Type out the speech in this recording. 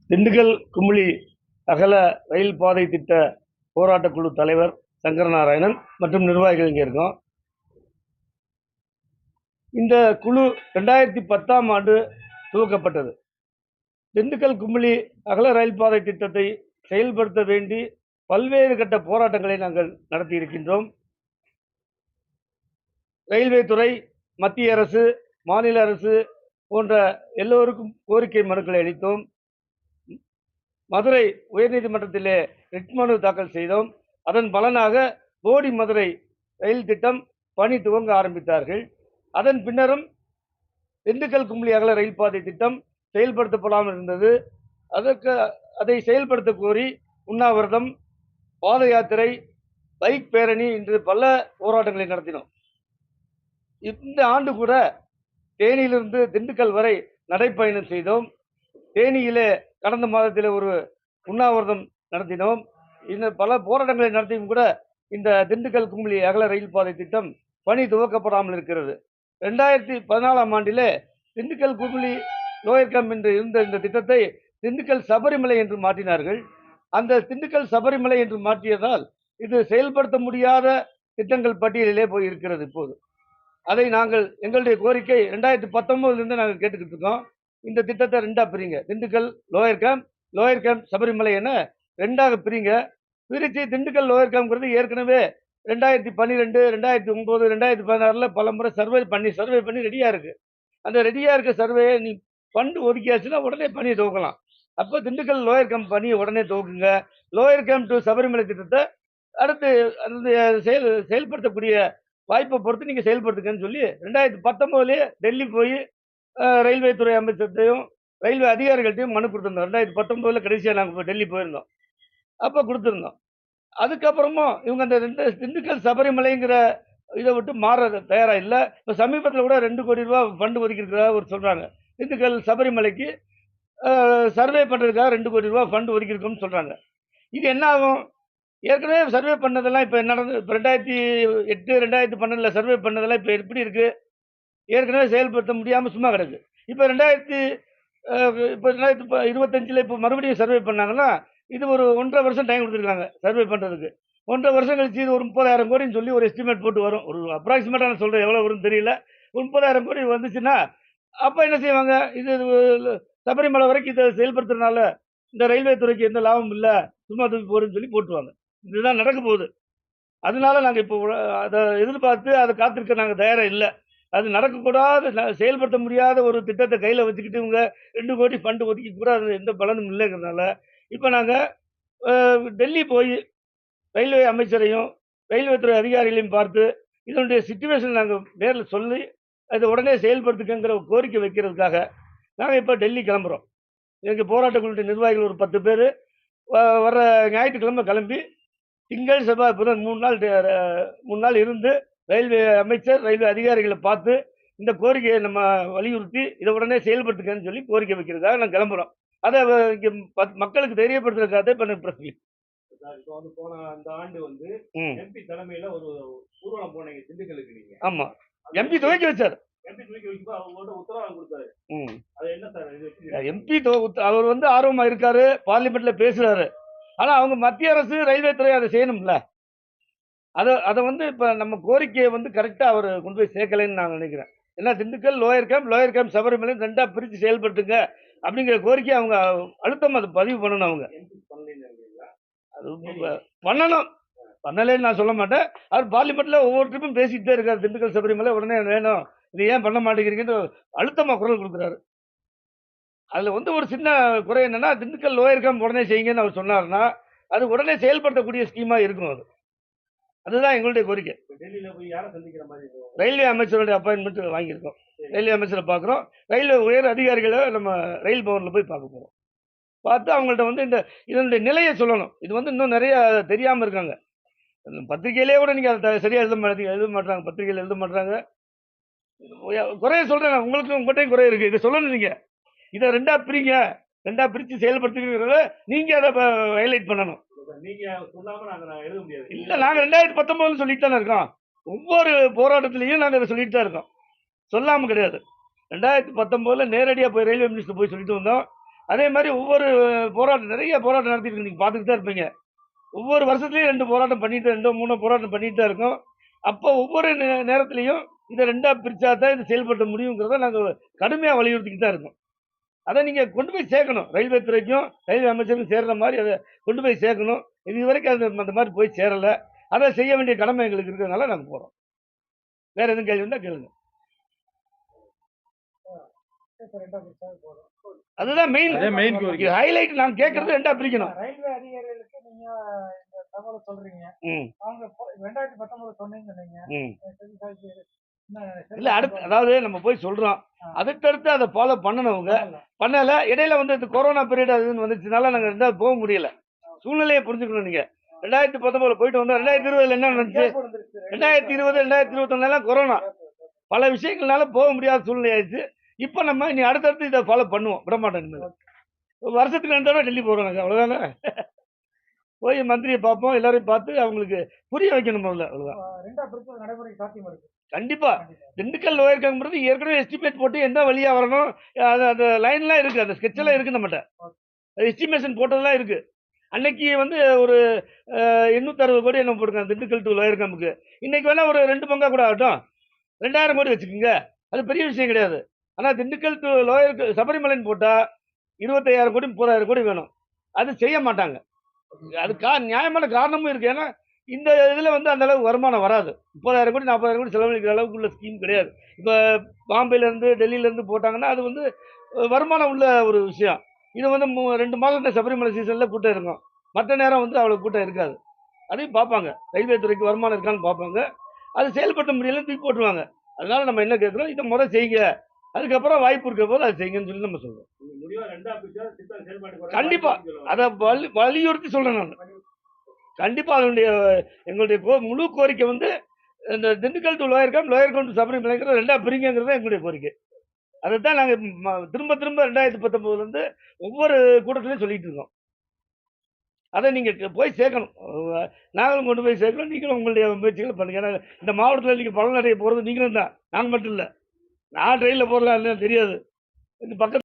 திண்டுக்கல் குமுளி அகல ரயில் பாதை திட்ட போராட்ட குழு தலைவர் சங்கரநாராயணன் மற்றும் நிர்வாகிகள் இங்கே இருக்கோம். இந்த குழு 2010ஆம் ஆண்டு துவக்கப்பட்டது. திண்டுக்கல் குமுளி அகல ரயில் பாதை திட்டத்தை செயல்படுத்த வேண்டி பல்வேறு கட்ட போராட்டங்களை நாங்கள் நடத்தியிருக்கின்றோம். ரயில்வே துறை, மத்திய அரசு, மாநில அரசு போன்ற எல்லோருக்கும் கோரிக்கை மனுக்களை அளித்தோம். மதுரை உயர்நீதிமன்றத்திலே ரிட் மனு தாக்கல் செய்தோம். அதன் பலனாக போடி மதுரை ரயில் திட்டம் பணி துவங்க ஆரம்பித்தார்கள். அதன் பின்னரும் திண்டுக்கல் குமுளி அகல ரயில் பாதை திட்டம் செயல்படுத்தப்படாமல் இருந்தது. அதை செயல்படுத்த கோரி உண்ணாவிரதம், பாத யாத்திரை, பைக் பேரணி என்று பல போராட்டங்களை நடத்தினோம். இந்த ஆண்டு கூட தேனியிலிருந்து திண்டுக்கல் வரை நடைப்பயணம் செய்தோம். தேனியிலே கடந்த மாதத்தில் ஒரு உண்ணாவிரதம் நடத்தினோம். இந்த பல போராட்டங்களை நடத்தியும் கூட இந்த திண்டுக்கல் குமுளி அகல ரயில் பாதை திட்டம் பணி துவக்கப்படாமல் இருக்கிறது. 2014ஆம் ஆண்டிலே திண்டுக்கல் குமுளி லோயர் கேம்ப் என்று இருந்த இந்த திட்டத்தை திண்டுக்கல் சபரிமலை என்று மாற்றினார்கள். அந்த திண்டுக்கல் சபரிமலை என்று மாற்றியதால் இது செயல்படுத்த முடியாத திட்டங்கள் பட்டியலிலே போய் இருக்கிறது. இப்போது அதை நாங்கள் எங்களுடைய கோரிக்கை 2019 நாங்கள் கேட்டுக்கிட்டு இருக்கோம். இந்த திட்டத்தை ரெண்டா பிரிங்க, திண்டுக்கல் லோயர் கேம்ப் சபரிமலை என ரெண்டாக பிரிங்க. பிரித்து திண்டுக்கல் லோயர் கேம்ப்ங்கிறது ஏற்கனவே 2012, 2009, 2016 பல முறை சர்வே பண்ணி ரெடியா இருக்கு. அந்த ரெடியா இருக்க சர்வே நீ ஃபண்ட் ஒதுக்கியாச்சுன்னா உடனே பணியை துவக்கலாம். அப்போ திண்டுக்கல் லோயர் கேம்ப் பணியை உடனே துவக்குங்க. லோயர் கேம்ப் டு சபரிமலை திட்டத்தை அடுத்து செயல்படுத்தக்கூடிய வாய்ப்பை பொறுத்து நீங்க செயல்படுத்துங்கன்னு சொல்லி 2019 டெல்லி போய் ரயில்வே துறை அமைச்சர்கிட்டையும் ரயில்வே அதிகாரிகள்ட்டையும் மனு கொடுத்துருந்தோம். 2019 கடைசியாக நாங்கள் டெல்லி போயிருந்தோம். அப்போ கொடுத்துருந்தோம். அதுக்கப்புறமும் இவங்க அந்த திண்டுக்கல் சபரிமலைங்கிற இதை விட்டு மாற தயாராக இல்லை. இப்போ சமீபத்தில் கூட 2 கோடி ரூபா ஃபண்டு ஒதுக்கியிருக்கிறதா சொல்கிறாங்க. திண்டுக்கல் சபரிமலைக்கு சர்வே பண்ணுறதுக்காக 2 கோடி ரூபா ஃபண்டு ஒதுக்கியிருக்கோம்னு சொல்கிறாங்க. இது என்ன ஆகும்? ஏற்கனவே சர்வே பண்ணதெல்லாம் இப்போ நடந்து இப்போ 2008, 2012 சர்வே பண்ணதெல்லாம் இப்போ எப்படி இருக்குது? ஏற்கனவே செயல்படுத்த முடியாமல் சும்மா கிடக்கு. இப்போ 2025 இப்போ மறுபடியும் சர்வே பண்ணாங்கன்னா இது ஒரு 1.5 வருஷம் டைம் கொடுத்துருக்காங்க சர்வே பண்ணுறதுக்கு. 1.5 வருஷம் கழிச்சு இது ஒரு 30,000 கோடின்னு சொல்லி ஒரு எஸ்டிமேட் போட்டு வரும். ஒரு அப்ராக்சிமேட்டாக நான் சொல்கிறேன், எவ்வளோ வரும்னு தெரியல. 30,000 கோடி வந்துச்சுன்னா அப்போ என்ன செய்வாங்க? இது சபரிமலை வரைக்கும் இதை செயல்படுத்துறதுனால இந்த ரயில்வே துறைக்கு எந்த லாபம் இல்லை, சும்மா தூக்கி போடுன்னு சொல்லி போட்டுருவாங்க. இதுதான் நடக்க போகுது. அதனால நாங்கள் இப்போ அதை எதிர்பார்த்து அதை காத்திருக்க நாங்கள் தயாராக இல்லை. அது நடக்கக்கூடாது, செயல்படுத்த முடியாத ஒரு திட்டத்தை கையில் வச்சுக்கிட்டு இவங்க 2 கோடி ஃபண்டு ஒதுக்கி கூட அது எந்த பலனும் இல்லைங்கிறதுனால இப்போ நாங்கள் டெல்லி போய் ரயில்வே அமைச்சரையும் ரயில்வே துறை அதிகாரிகளையும் பார்த்து இதனுடைய சிச்சுவேஷன் நாங்கள் நேரில் சொல்லி அதை உடனே செயல்படுத்துக்கிற கோரிக்கை வைக்கிறதுக்காக நாங்கள் இப்போ டெல்லி கிளம்புறோம். எங்கள் போராட்ட குழுவின் நிர்வாகிகள் ஒரு 10 பேர் வர ஞாயிற்றுக்கிழமை கிளம்பி திங்கள், செவ்வாய், புதன் 3 நாள் இருந்து ரயில்வே அமைச்சர், ரயில்வே அதிகாரிகளை பார்த்து இந்த கோரிக்கையை நம்ம வலியுறுத்தி இதை உடனே செயல்படுத்துக்கன்னு சொல்லி கோரிக்கை வைக்கிறதுக்காக நாங்கள் கிளம்புறோம். அதை இங்கே மக்களுக்கு தெரியப்படுத்துறதுக்காக இப்போ பிரஸ் மீட். இப்போ வந்து போன அந்த ஆண்டு வந்து எம்பி தலைமையில ஒரு ஊர்வலம் போனீங்க திண்டுக்கலுக்கு நீங்க. ஆமா, எம்பி துவக்கி வச்சார். எம்பி துவக்கி வைக்கும்போது அவங்களோட உத்தரவாதம் கொடுத்தாரு. அது என்ன சார்? எம்பி அவர் வந்து ஆர்வமா இருக்காரு, பார்லிமெண்ட்ல பேசுறாரு. ஆனா அவங்க மத்திய அரசு ரயில்வே துறை அதை செய்யணும்ல. அதை வந்து இப்போ நம்ம கோரிக்கையை வந்து கரெக்டாக அவர் கொண்டு போய் சேர்க்கலைன்னு நான் நினைக்கிறேன். ஏன்னா திண்டுக்கல் லோயர் கேம்ப் சபரிமலை ரெண்டாக பிரித்து செயல்படுத்துங்க அப்படிங்கிற கோரிக்கையை அவங்க அழுத்தம் அதை பதிவு பண்ணணும். அவங்க அது பண்ணலைன்னு நான் சொல்ல மாட்டேன். அவர் பார்லிமெண்ட்ல ஒவ்வொரு ட்ரிப்பும் பேசிக்கிட்டே இருக்காரு. திண்டுக்கல் சபரிமலை உடனே வேணும், இது ஏன் பண்ண மாட்டேங்கிறீங்கன்னு அழுத்தமாக குரல் கொடுக்குறாரு. அதில் வந்து ஒரு சின்ன குறை என்னன்னா, திண்டுக்கல் லோயர் கேம்ப் உடனே செய்யுங்கன்னு அவர் சொன்னார்னா அது உடனே செயல்படுத்தக்கூடிய ஸ்கீமாக இருக்கும். அதுதான் எங்களுடைய கோரிக்கை. டெல்லியில போய் யாரை சந்திக்கிற மாதிரி? ரயில்வே அமைச்சருடைய அப்பாயின்மெண்ட் வாங்கியிருக்கோம். ரயில்வே அமைச்சரை பார்க்குறோம். ரயில்வே உயர் அதிகாரிகளை நம்ம ரயில் பவனில் போய் பார்க்க போகிறோம். பார்த்து அவங்கள்ட்ட வந்து இதனுடைய நிலையை சொல்லணும். இது வந்து இன்னும் நிறைய தெரியாமல் இருக்காங்க. பத்திரிகையிலே கூட நீங்கள் அதை சரியாக எழுத மாட்டாங்க. பத்திரிகையில் எழுத மாட்டாங்க. குறைய சொல்கிறேன். உங்களுக்கு உங்கள்கிட்டையும் குறை இருக்குது. இதை சொல்லணும். நீங்கள் இதை ரெண்டாக பிரித்து செயல்படுத்துகிறத நீங்கள் அதை ஹைலைட் பண்ணணும். நீங்க சொல்லாம நாங்க எழுத முடியாது. இல்ல, நாங்க 2019 சொல்லிட்டு தானே இருக்கோம். ஒவ்வொரு போராட்டத்திலையும் நாங்க அதை சொல்லிட்டு தான் இருக்கோம். சொல்லாம கிடையாது. 2019 நேரடியா போய் ரயில்வே மினிஸ்டர் போய் சொல்லிட்டு வந்தோம். அதே மாதிரி ஒவ்வொரு போராட்டம் நிறைய போராட்டம் நடத்திட்டு நீங்க பார்த்துட்டு தான் இருப்பீங்க. ஒவ்வொரு வருஷத்துலயும் 2 போராட்டம் பண்ணிட்டு 2, 3 போராட்டம் பண்ணிட்டு தான் இருக்கோம். அப்போ ஒவ்வொரு நேரத்திலயும் இத 2ஆ பிரிச்சா தான் இது செயல்பட முடியுங்கிறத நாங்க கடுமையா வலியுறுத்திக்கிட்டு தான் இருக்கோம். அத நீங்க கொண்டு போய் சேர்க்கணும். ரயில்வே துறைக்கும், ரயில்வே அமைச்சருக்கும் சேர்ற மாரி அத கொண்டு போய் சேர்க்கணும். இதுவரைக்கும் அது அந்த மாரி போய் சேரல. அத செய்ய வேண்டிய கடமை எங்களுக்கு இருக்கிறதுனால நாங்க போறோம். வேற எதுவும் கேள்வி இருந்தா கேளுங்க. அதுதான் மெயின். அதே மெயின் கோரிக்கை. ஹைலைட் நான் கேட்கறது 2ஆ பிரிக்கணும். ரயில்வே அதிகாரிகளுக்கு நீங்க இந்த தகவலை சொல்றீங்க. ம். அவங்க 2019 சொன்னீங்கன்னு சொன்னீங்க. ம். செவிசாய்ச்சி இல்ல நம்ம போய் சொல்றோம். அடுத்தடுத்து அத ஃபாலோ பண்ணனவங்க பண்ணல. இடையில வந்து இந்த கொரோனா பீரியட் அதுன்னு வந்துச்சுனால நாங்க 2ஆவது போக முடியல. சூழ்நிலையை புரிஞ்சுக்கணும் நீங்க. 2019 போயிட்டு வந்தோம். 2020ல என்ன நடந்துச்சு? 2020, 2021 கொரோனா. பல விஷயங்கள்னால போக முடியாத சூழ்நிலை ஆயிடுச்சு. இப்ப நம்ம இனி அடுத்தடுத்து இத ஃபாலோ பண்ணுவோம். விட மாட்டோம் இனிமேல். வருஷத்துக்கு 2 தடவை டெல்லி போறோம் நாங்க. அவ்வளவுதானே. போய் மந்திரியை பார்ப்போம். எல்லாரையும் பார்த்து அவங்களுக்கு புரிய வைக்கணும் முதல்ல. அவ்வளவுதான். 2ஆ பிரிச்சது நடைமுறைக்கு சாத்தியம் இருக்கு. கண்டிப்பா. திண்டுக்கல் லோயர் கேம்ப்ன்றது ஏற்கனவே எஸ்டிமேட் போட்டு எந்த வழியா வரணும், அந்த லைன்லாம் இருக்கு. அந்த ஸ்கெட்ச் எல்லாம் இருக்கு நம்மட்ட. எஸ்டிமேஷன் போட்டதெல்லாம் இருக்கு. அன்னைக்கு வந்து ஒரு 860 கோடி என்ன போட்டுருக்காங்க திண்டுக்கல் டு லோயர் கேம்புக்கு. இன்னைக்கு வேணா ஒரு 2 பங்கா கூட ஆகட்டும். 2000 கோடி வச்சுக்கோங்க. அது பெரிய விஷயம் கிடையாது. ஆனா திண்டுக்கல் டு லோயர் சபரிமலைன்னு போட்டா 25,000 கோடி 30,000 கோடி வேணும். அது செய்ய மாட்டாங்க. அது நியாயமான காரணமும் இருக்கு. ஏன்னா இந்த இதுல வந்து அந்த அளவுக்கு வருமானம் வராது. 30,000 கோடி 40,000 கோடி செலவழிக்கிற அளவுக்கு உள்ள ஸ்கீம் கிடையாது. இப்ப பாம்பேல இருந்து டெல்லியில இருந்து போட்டாங்கன்னா அது வந்து வருமானம் உள்ள ஒரு விஷயம். இது வந்து 2 மாதம் தான் சபரிமலை சீசன்ல கூட்டம் இருக்கும். மற்ற நேரம் வந்து அவ்வளவு கூட்டம் இருக்காது. அதையும் பார்ப்பாங்க. ரயில்வே துறைக்கு வருமானம் இருக்கான்னு பார்ப்பாங்க. அது செயல்படுத்த முடியலன்னு தூக்கி போட்டுருவாங்க. அதனால நம்ம என்ன கேட்கிறோம், இதை முத செய்யுங்க. அதுக்கப்புறம் வாய்ப்பு இருக்க போது அதை செய்யுங்கன்னு சொல்லி நம்ம சொல்றோம். முடிவா 2ஆ பிரிச்சா திட்டம் செயல்பாட்டுக்கு கண்டிப்பா. அதை வலியுறுத்தி சொல்றேன் நான். கண்டிப்பா அதனுடைய எங்களுடைய முழு கோரிக்கை வந்து இந்த Dindigul to lower camp to சபரிமலைங்கிற 2ஆ பிரிங்கிறது எங்களுடைய கோரிக்கை. அதைத்தான் நாங்க திரும்ப திரும்ப 2019 இருந்து ஒவ்வொரு கூட்டத்திலையும் சொல்லிட்டு இருக்கோம். அதை நீங்க போய் சேர்க்கணும். நாங்களும் கொண்டு போய் சேர்க்கணும். நீங்களும் உங்களுடைய முயற்சிகளை பண்ணுங்க. ஏன்னா இந்த மாவட்டத்தில் நீங்க பலனடைய போறது நீங்களும் தான். நாங்க மட்டும் இல்ல. நான் ட்ரெயின்ல போறலாம் இல்லைன்னு தெரியாது. இந்த பக்கத்து